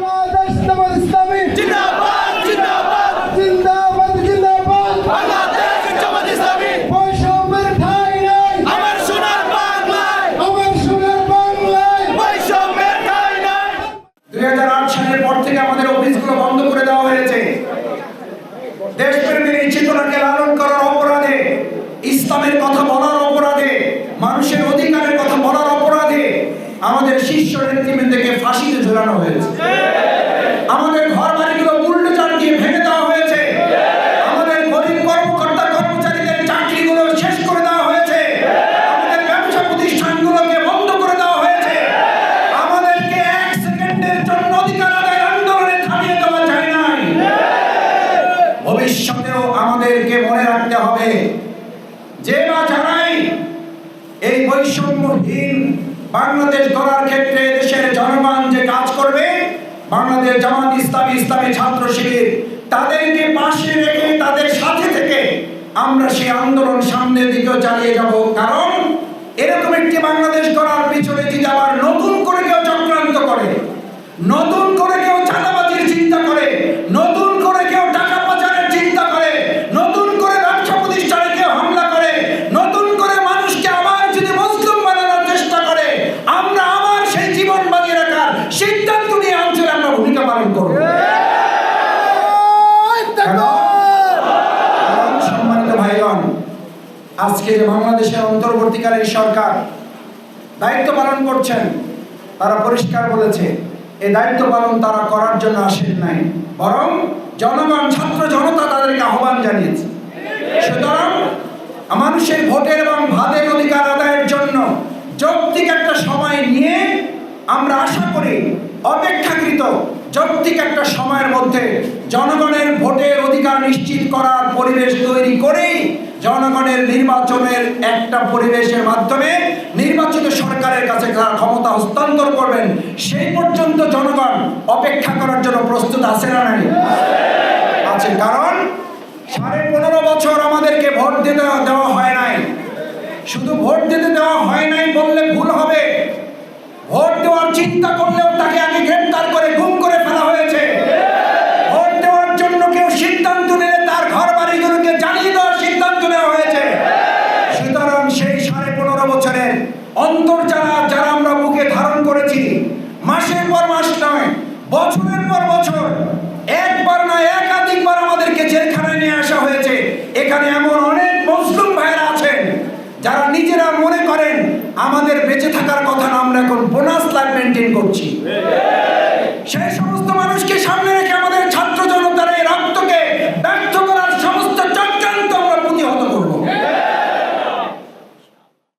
বাংলাদেশ জামাত ইসলামী জিন্দাবাদ জিন্দাবাদ জিন্দাবাদ জিন্দাবাদ। বাংলাদেশ জামাত ইসলামী বৈষম্যের ঠাঁই নাই আমার সোনার বাংলায়, আমার সোনার বাংলায়। বৈষম্যের ঠাঁই নাই। 2008 সালের পর থেকে আমাদের অফিসগুলো বন্ধ করে দেওয়া হয়েছে। দেশপ্রেমের এই চেতনাকে লালন করার অপরাধে, ইসলামের কথা বলার অপরাধে, মানুষের অধিকারের কথা বলার অপরাধে আমাদের শীর্ষ নেতৃবৃন্দকে ফাঁসিতে ঝুলানো হয়েছে। আমাদের ঘর বাড়িগুলো বুলডোজার দিয়ে ভেঙে দেওয়া হয়েছে। আমাদের গরিব কর্মকর্তা কর্মচারীদের চাকরিগুলো শেষ করে দেওয়া হয়েছে। আমাদের ব্যবসা প্রতিষ্ঠানগুলোকে বন্ধ করে দেওয়া হয়েছে। আমাদেরকে এক সেকেন্ডের জন্য অধিকার আদায়ের আন্দোলনে থামিয়ে দেওয়া যায় নাই। ভবিষ্যতেও আমাদেরকে মনে রাখতে হবে যে বা যারাই এই বৈষম্যহীন বাংলাদেশ গড়ার ক্ষেত্রে দেশের জনগণ যে কাজ করবে, বাংলাদেশ জামাত ইসলামী, ইসলামী ছাত্র শিবির তাদেরকে পাশে রেখে তাদের সাথে থেকে আমরা সেই আন্দোলন সামনের দিকেও চালিয়ে যাব। কারণ এরকম একটি বাংলাদেশ গড়ার পিছনে যদি আবার নতুন করে কেউ চক্রান্ত করে, নতুন করে কেউ চাঁদাবাজির চিন্তা করে, নতুন করে কেউ টাকা পাচারের চিন্তা করে, নতুন করে ব্যবসা প্রতিষ্ঠানে কেউ হামলা করে, নতুন করে মানুষকে আবার যদি মুসলিম বানানোর চেষ্টা করে, আমরা আবার সেই জীবন বাজিয়ে রাখার সিদ্ধান্ত নিয়ে অঞ্চলে আমরা ভূমিকা পালন করব। কারণ সম্মানিত ভাইগণ, আজকে যে বাংলাদেশের অন্তর্বর্তীকালীন সরকার দায়িত্ব পালন করছেন, তারা পরিষ্কার বলেছে এই দায়িত্ব পালন তারা করার জন্য আসেন নাই, বরং জনগণ, ছাত্র জনতা তাদেরকে আহ্বান জানিয়েছে। সুতরাং মানুষের ভোটের এবং ভাতের অধিকার আদায়ের জন্য যৌক্তিক একটা সময় নিয়ে আমরা আশা করি অপেক্ষাকৃত যৌক্তিক একটা সময়ের মধ্যে জনগণের ভোটের অধিকার নিশ্চিত করার পরিবেশ তৈরি করেই জনগণের নির্বাচনের একটা পরিবেশের মাধ্যমে নির্বাচিত সরকারের কাছে তারা ক্ষমতা হস্তান্তর করবেন। সেই পর্যন্ত জনগণ অপেক্ষা করার জন্য প্রস্তুত আছে না নাই? আছে। কারণ 15.5 বছর আমাদেরকে ভোট দিতে দেওয়া হয় নাই। শুধু ভোট দিতে দেওয়া হয় নাই বললে ভুল হবে। ভোট দেওয়ার চিন্তা করলেও তাকে আগে গ্রেফতার করে গুম করে ফেলা হয়েছে। ভোট দেওয়ার জন্য কেউ সিদ্ধান্ত নিলে তার ঘর বাড়িগুলোকে জ্বালিয়ে দেওয়ার সিদ্ধান্ত নেওয়া হয়েছে। সুতরাং সেই 15.5 বছরের অন্তর্জালা যারা আমরা বুকে ধারণ করেছি, মাসের পর মাস নয়, বছরের পর বছর, একবার নয় একাধিকবার আমাদেরকে জেলখানায় নিয়ে আসা হয়েছে। এখানে এমন অনেক মুসলিম ভাইরা আছেন যারা নিজেরা মনে করেন আমাদের বেঁচে থাকার কথা না, আমরা এখন বোনাস লাইফ মেনটেন করছি। সেই